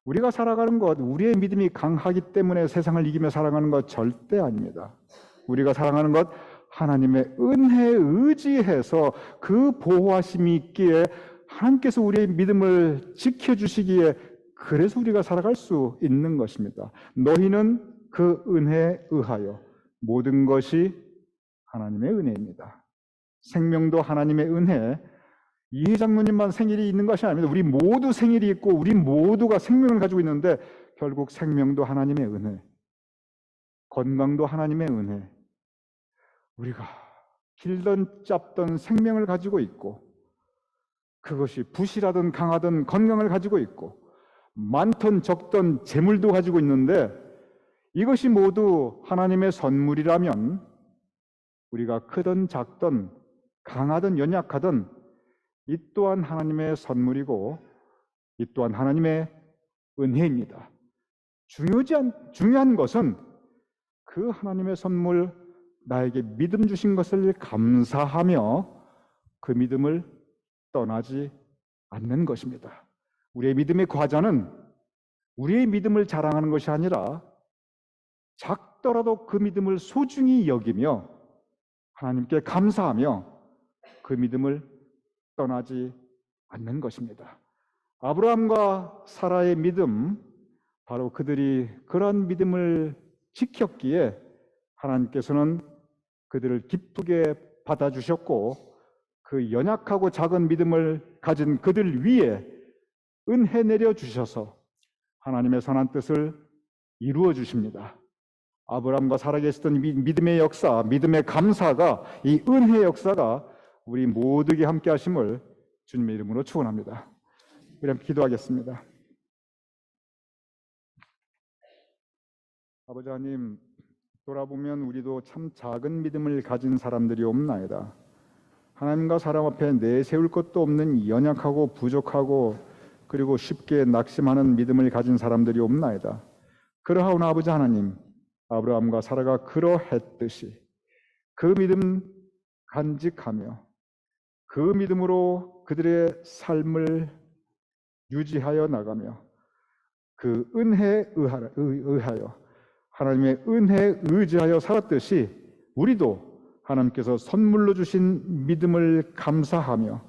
우리가 살아가는 것, 우리의 믿음이 강하기 때문에 세상을 이기며 살아가는 것 절대 아닙니다. 우리가 살아가는 것 하나님의 은혜에 의지해서 그 보호하심이 있기에 하나님께서 우리의 믿음을 지켜주시기에 그래서 우리가 살아갈 수 있는 것입니다. 너희는 그 은혜에 의하여. 모든 것이 하나님의 은혜입니다. 생명도 하나님의 은혜. 이 장로님만 생일이 있는 것이 아닙니다. 우리 모두 생일이 있고 우리 모두가 생명을 가지고 있는데 결국 생명도 하나님의 은혜, 건강도 하나님의 은혜. 우리가 길던 짧던 생명을 가지고 있고 그것이 부실하든 강하든 건강을 가지고 있고 많든 적든 재물도 가지고 있는데 이것이 모두 하나님의 선물이라면 우리가 크든 작든 강하든 연약하든 이 또한 하나님의 선물이고 이 또한 하나님의 은혜입니다. 중요한 것은 그 하나님의 선물, 나에게 믿음 주신 것을 감사하며 그 믿음을 떠나지 않는 것입니다. 우리의 믿음의 과자는 우리의 믿음을 자랑하는 것이 아니라 작더라도 그 믿음을 소중히 여기며 하나님께 감사하며 그 믿음을 떠나지 않는 것입니다. 아브라함과 사라의 믿음, 바로 그들이 그러한 믿음을 지켰기에 하나님께서는 그들을 기쁘게 받아주셨고 그 연약하고 작은 믿음을 가진 그들 위에 은혜 내려주셔서 하나님의 선한 뜻을 이루어 주십니다. 아브라함과 사라에게 있었던 믿음의 역사, 믿음의 감사가, 이 은혜의 역사가 우리 모두에게 함께 하심을 주님의 이름으로 축원합니다. 우리 함께 기도하겠습니다. 아버지 하나님, 돌아보면 우리도 참 작은 믿음을 가진 사람들이 없나이다. 하나님과 사람 앞에 내세울 것도 없는 연약하고 부족하고 그리고 쉽게 낙심하는 믿음을 가진 사람들이 없나이다. 그러하오나 아버지 하나님, 아브라함과 사라가 그러했듯이 그 믿음 간직하며 그 믿음으로 그들의 삶을 유지하여 나가며 그 은혜에 의하여 하나님의 은혜에 의지하여 살았듯이 우리도 하나님께서 선물로 주신 믿음을 감사하며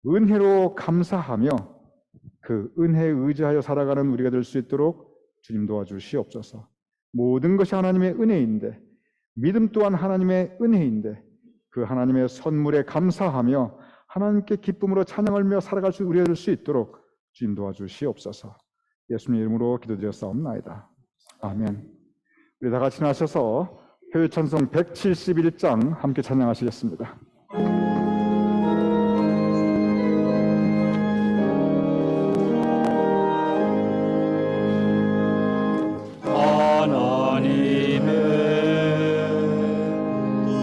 은혜로 감사하며 그 은혜에 의지하여 살아가는 우리가 될 수 있도록 주님 도와주시옵소서. 모든 것이 하나님의 은혜인데 믿음 또한 하나님의 은혜인데 그 하나님의 선물에 감사하며 하나님께 기쁨으로 찬양하며 살아갈 수 우리가 될 수 있도록 주님 도와주시옵소서. 예수님 이름으로 기도드렸사옵나이다. 아멘. 우리 다 같이 나셔서 효율 찬송 171장 함께 찬양하시겠습니다. 하나님의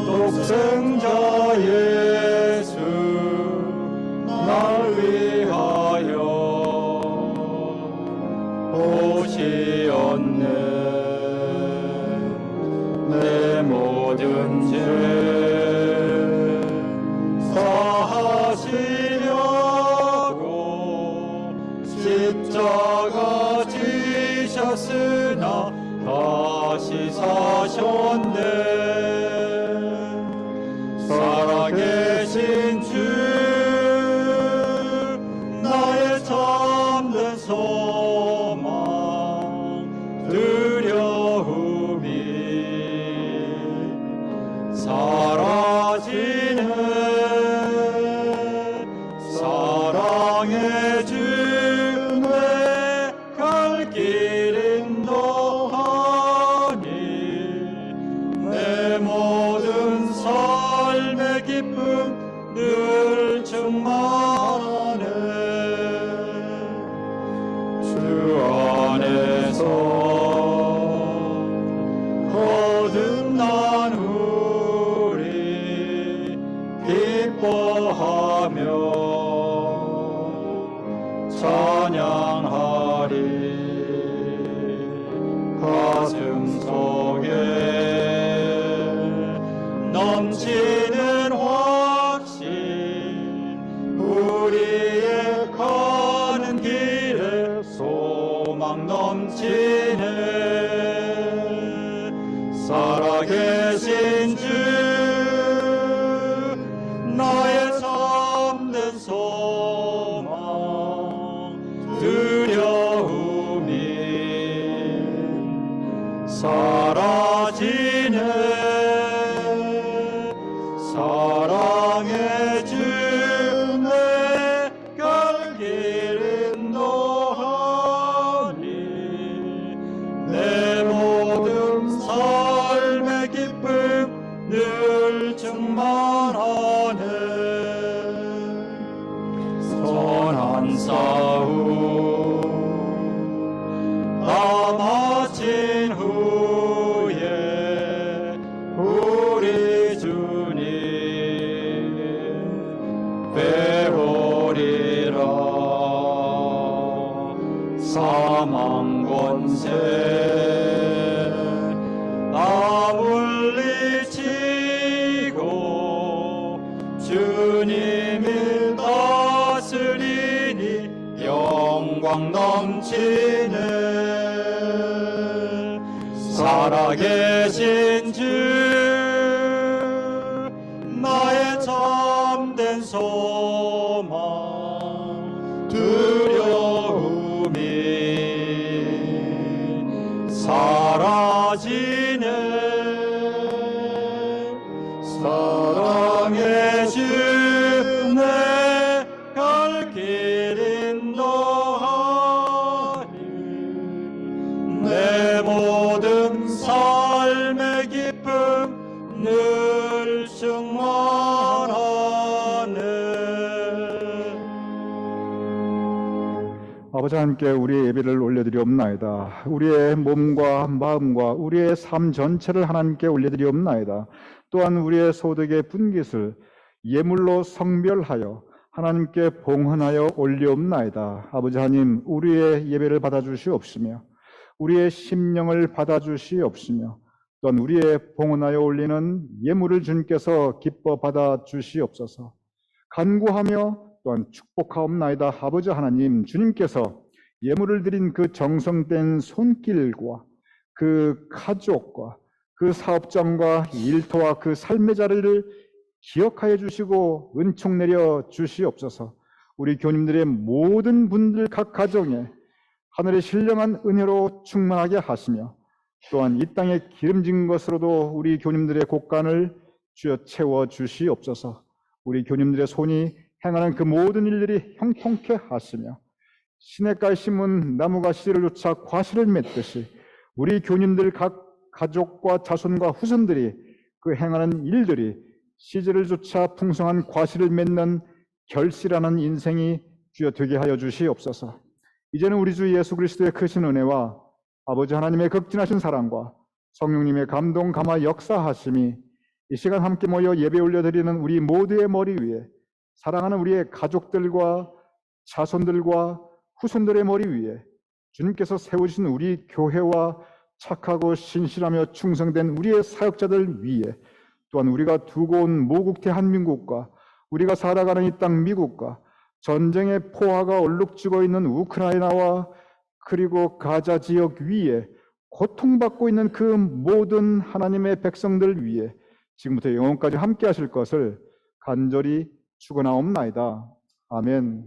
독생자 예수 날 위하여 오시었네. 내 모든 죄 사하시려고 십자가 지셨으나 다시 사셨네. 살아계신 주 나의 참된 소망 두려움이 사라지는 사랑의 주내 갈 길 인도하니 내 모든 삶의 기쁨 늘 충만하네. 주 안에서 거듭난 우리 기뻐하며 찬양하리. 가슴 속에 넘치는 확신 우리의 가는 길에 소망 넘치네. 살아계신 주 나의 참된 소망 두려움이 사라지네. 사랑의 주내 갈 길 인도하니 내 모든 삶의 기쁨 늘 충만하네. 선한 싸움 다 마친 후에 우리 주님 배우리라. 사망 권세 다 물리치고 주님이 다스리니 영광 넘치네. 살아계신 주 나의 참된 소망 두려움이 사라지네. 사랑의 주 내 갈 길 인도하니 내 모든 삶의 기쁨 늘 충만하네. 아버지 하나님께 우리의 예배를 올려드리옵나이다. 우리의 몸과 마음과 우리의 삶 전체를 하나님께 올려드리옵나이다. 또한 우리의 소득의 분깃을 예물로 성별하여 하나님께 봉헌하여 올리옵나이다. 아버지 하나님, 우리의 예배를 받아주시옵시며 우리의 심령을 받아주시옵시며 또한 우리의 봉헌하여 올리는 예물을 주님께서 기뻐 받아주시옵소서. 간구하며 또한 축복하옵나이다. 아버지 하나님, 주님께서 예물을 드린 그 정성된 손길과 그 가족과 그 사업장과 일터와 그 삶의 자리를 기억하여 주시고 은총 내려 주시옵소서. 우리 교님들의 모든 분들 각 가정에 하늘의 신령한 은혜로 충만하게 하시며 또한 이 땅에 기름진 것으로도 우리 교님들의 곳간을 주여 채워 주시옵소서. 우리 교님들의 손이 행하는 그 모든 일들이 형통케 하시며 시냇가에 심은 나무가 씨를 쫓아 과실을 맺듯이 우리 교님들 각 가족과 자손과 후손들이 그 행하는 일들이 씨들을 쫓아 풍성한 과실을 맺는 결실하는 인생이 주여 되게 하여 주시옵소서. 이제는 우리 주 예수 그리스도의 크신 은혜와 아버지 하나님의 극진하신 사랑과 성령님의 감동 감화 역사하심이 이 시간 함께 모여 예배 올려드리는 우리 모두의 머리 위에 사랑하는 우리의 가족들과 자손들과 후손들의 머리 위에 주님께서 세우신 우리 교회와 착하고 신실하며 충성된 우리의 사역자들 위에 또한 우리가 두고 온 모국 대한민국과 우리가 살아가는 이 땅 미국과 전쟁의 포화가 얼룩지고 있는 우크라이나와 그리고 가자 지역 위에 고통받고 있는 그 모든 하나님의 백성들 위에 지금부터 영원까지 함께 하실 것을 간절히 축원하옵나이다. 아멘.